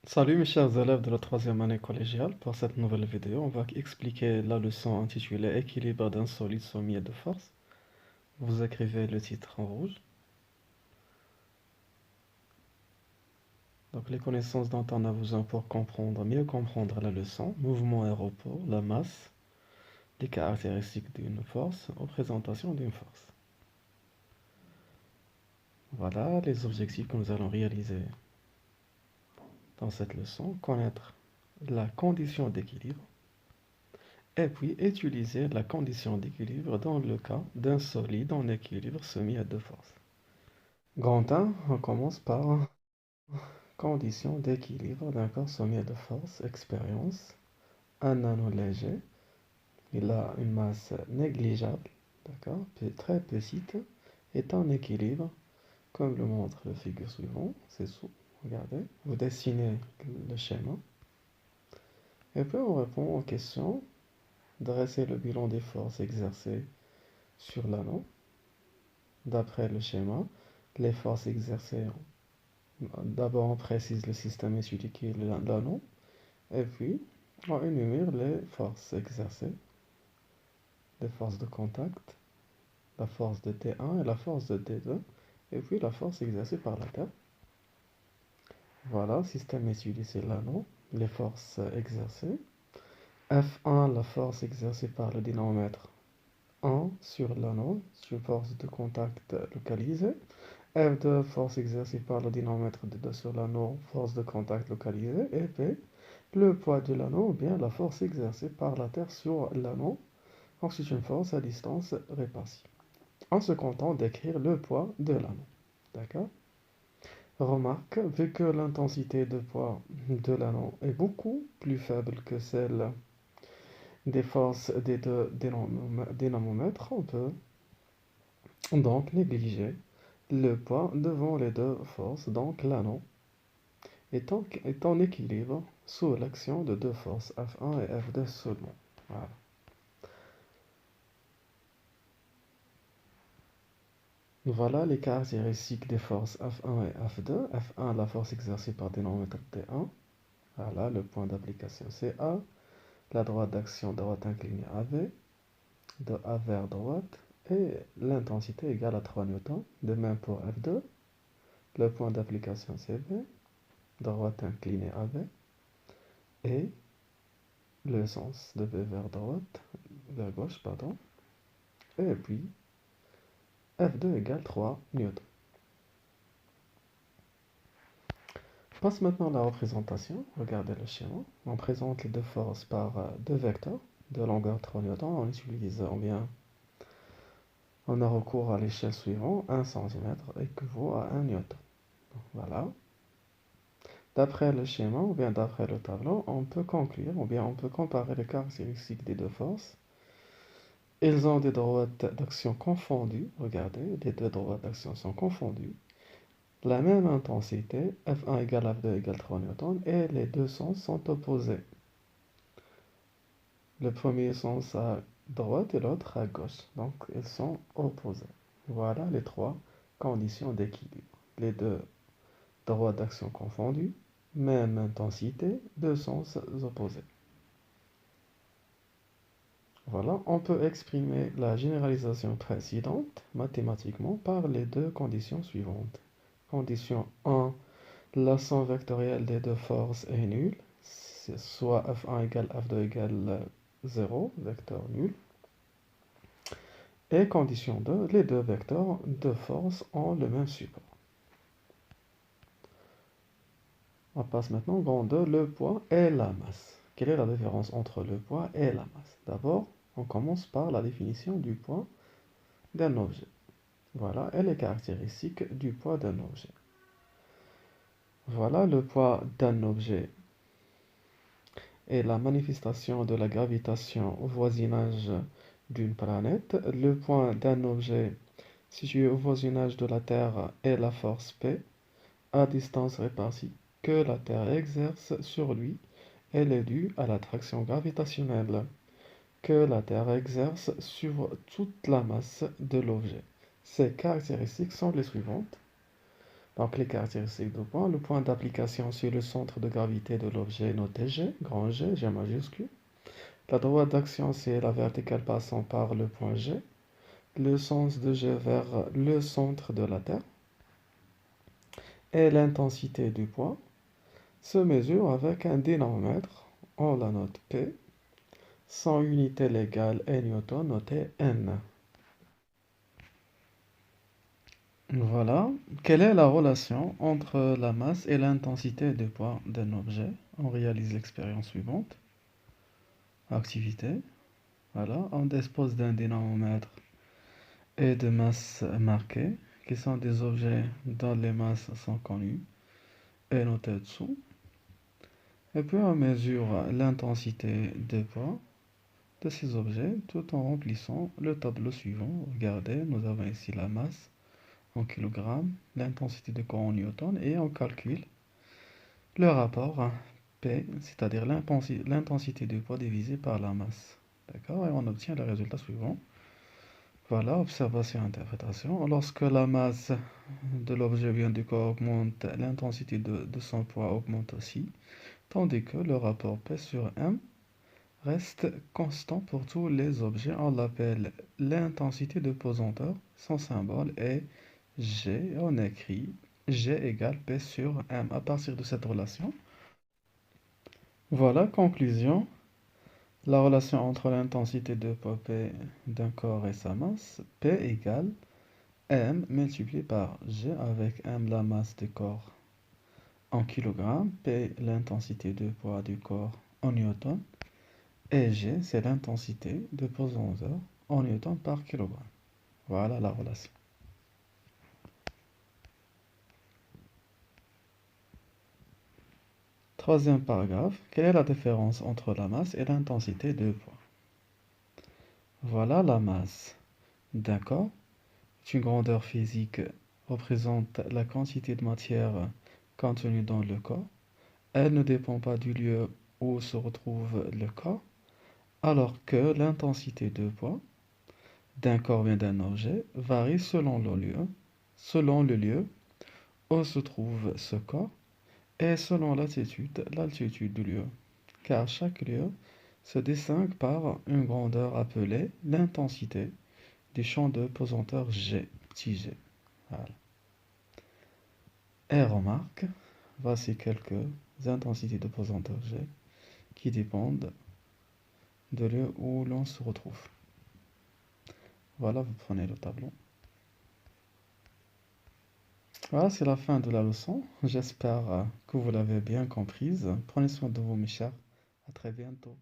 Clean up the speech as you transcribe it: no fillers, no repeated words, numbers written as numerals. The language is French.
Salut mes chers élèves de la troisième année collégiale. Pour cette nouvelle vidéo, on va expliquer la leçon intitulée Équilibre d'un solide soumis à de force. Vous écrivez le titre en rouge. Donc les connaissances dont on a besoin pour mieux comprendre la leçon, mouvement et repos, la masse, les caractéristiques d'une force, représentation d'une force. Voilà les objectifs que nous allons réaliser dans cette leçon. Connaître la condition d'équilibre. Et puis utiliser la condition d'équilibre dans le cas d'un solide en équilibre soumis à deux forces. Grand 1, on commence par condition d'équilibre d'un corps soumis à deux forces. Expérience. Un anneau léger, il a une masse négligeable, d'accord, très petite, est en équilibre, comme le montre le figure suivant. C'est sous. Regardez, vous dessinez le schéma. Et puis on répond aux questions. Dresser le bilan des forces exercées sur l'anneau. D'après le schéma, les forces exercées, d'abord on précise le système étudié qui est l'anneau, et puis on énumère les forces exercées, les forces de contact, la force de T1 et la force de T2, et puis la force exercée par la Terre. Voilà, système étudié c'est l'anneau, les forces exercées. F1, la force exercée par le dynamomètre 1 sur l'anneau, sur force de contact localisée. F2, force exercée par le dynamomètre de 2 sur l'anneau, force de contact localisée. Et P, le poids de l'anneau ou bien la force exercée par la Terre sur l'anneau constitue une force à distance répartie. En se contentant d'écrire le poids de l'anneau. D'accord? Remarque, vu que l'intensité de poids de l'anneau est beaucoup plus faible que celle des forces des deux dynamomètres, on peut donc négliger le poids devant les deux forces, donc l'anneau est en équilibre sous l'action de deux forces F1 et F2 seulement. Voilà. Voilà les caractéristiques des forces F1 et F2. F1, la force exercée par dynamomètre T1. Voilà, le point d'application c'est A. La droite d'action droite inclinée AV, de A vers droite, et l'intensité égale à 3 newtons. De même pour F2, le point d'application c'est B, droite inclinée AV, et le sens de B vers gauche, pardon, et puis F2 égale 3 newtons. Passe maintenant à la représentation. Regardez le schéma. On présente les deux forces par deux vecteurs de longueur 3 newtons. On utilise, on a recours à l'échelle suivante. 1 cm équivaut à 1 newton. Voilà. D'après le schéma, ou bien d'après le tableau, on peut conclure, ou bien on peut comparer les caractéristiques des deux forces. Ils ont des droites d'action confondues. Regardez, les deux droites d'action sont confondues. La même intensité, F1 égale F2 égale 3 newtons, et les deux sens sont opposés. Le premier sens à droite et l'autre à gauche. Donc, ils sont opposés. Voilà les trois conditions d'équilibre. Les deux droites d'action confondues, même intensité, deux sens opposés. Voilà, on peut exprimer la généralisation précédente mathématiquement par les deux conditions suivantes. Condition 1, la somme vectorielle des deux forces est nulle, soit F1 égale F2 égale 0, vecteur nul. Et condition 2, les deux vecteurs de force ont le même support. On passe maintenant au grand 2, le poids et la masse. Quelle est la différence entre le poids et la masse? D'abord, on commence par la définition du poids d'un objet. Voilà, et les caractéristiques du poids d'un objet. Voilà, le poids d'un objet est la manifestation de la gravitation au voisinage d'une planète. Le poids d'un objet situé au voisinage de la Terre est la force P, à distance répartie, que la Terre exerce sur lui. Elle est due à l'attraction gravitationnelle que la Terre exerce sur toute la masse de l'objet. Ces caractéristiques sont les suivantes. Donc, les caractéristiques du point. Le point d'application sur le centre de gravité de l'objet noté G, grand G, G majuscule. La droite d'action, c'est la verticale passant par le point G. Le sens de G vers le centre de la Terre. Et l'intensité du point se mesure avec un dynamomètre, on la note P, son unité légale est Newton, notée N. Voilà. Quelle est la relation entre la masse et l'intensité du poids d'un objet? On réalise l'expérience suivante. Activité. Voilà. On dispose d'un dynamomètre et de masses marquées, qui sont des objets dont les masses sont connues et notées dessous. Et puis on mesure l'intensité des poids de ces objets tout en remplissant le tableau suivant. Regardez, nous avons ici la masse en kilogrammes, l'intensité de corps en newton et on calcule le rapport P, c'est-à-dire l'intensité du poids divisé par la masse. D'accord? Et on obtient le résultat suivant. Voilà, observation, interprétation. Lorsque la masse de l'objet vient du corps augmente, l'intensité de son poids augmente aussi, tandis que le rapport P sur M reste constant pour tous les objets. On l'appelle l'intensité de pesanteur. Son symbole est G. On écrit G égale P sur M à partir de cette relation. Voilà, conclusion. La relation entre l'intensité de poids P d'un corps et sa masse, P égale M multiplié par G avec M la masse du corps en kilogrammes, P l'intensité de poids du corps en newton, et G c'est l'intensité de pesanteur en newton par kilogramme. Voilà la relation. Troisième paragraphe, quelle est la différence entre la masse et l'intensité de poids? Voilà la masse. D'accord? Une grandeur physique représente la quantité de matière contenue dans le corps. Elle ne dépend pas du lieu où se retrouve le corps, alors que l'intensité de poids d'un corps bien d'un objet varie selon le lieu où se trouve ce corps et selon l'altitude du lieu, car chaque lieu se distingue par une grandeur appelée l'intensité du champ de pesanteur G, petit g. Voilà. Et remarque, voici quelques intensités de pesanteur G qui dépendent de lieu où l'on se retrouve. Voilà, vous prenez le tableau. Voilà, c'est la fin de la leçon. J'espère que vous l'avez bien comprise. Prenez soin de vous, mes chers. À très bientôt.